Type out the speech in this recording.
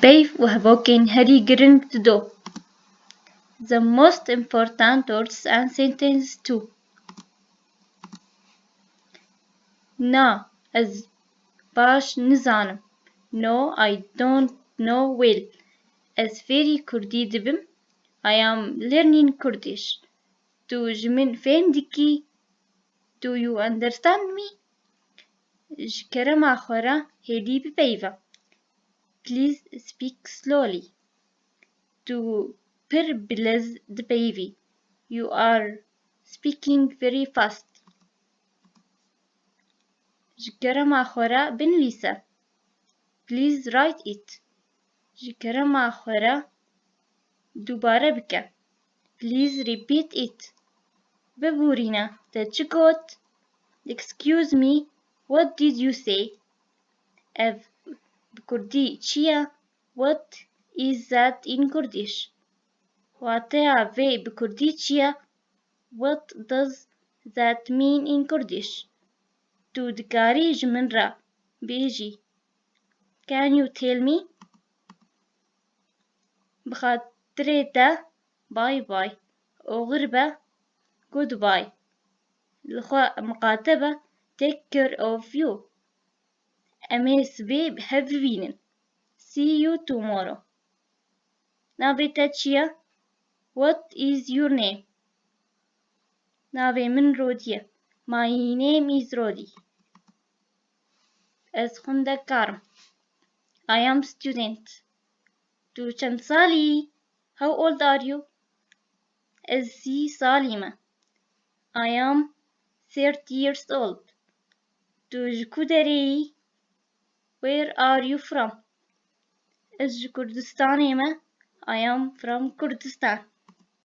Peyv و hevokên herî giring dido. The most important words and sentences too. Na, ez baş nizanim. No, I don't know well. Ez fêrî Kurdî dibim. I am learning Kurdish. Tu ji min fêm dikî? Do you understand me? Ji kerema xwe re hêdî bipeyve. Please speak slowly. Tu pir bilez dipeyvî. You are speaking very fast. Ji kerema xwe re binivîse. Please write it. Ji kerema xwe re dubare bike. Please repeat it. Biborîne, te çi got? Excuse me, what did you say? Ev bi Kurdî çi ye? What is that in Kurdish? Wateya vê bi Kurdî çi ye? What does that mean in Kurdish? Tu dikarî ji min re bêjî? Can you tell me? Bi xatirê te, bye bye. Oxir be, goodbye. Li xwe miqate be, take care of you. Em ê sibê hev bibînin. See you tomorrow. Navê te çi ye? What is your name? Navê min Rodî ye. My name is Rodî. Ez xwendekar im. I am student. Tu çend salî? How old are you? Ez 30 salî me. I am 30 years old. Tu ji ku derê yî? Where are you from? Ez ji Kurdistanê me. I am from Kurdistan.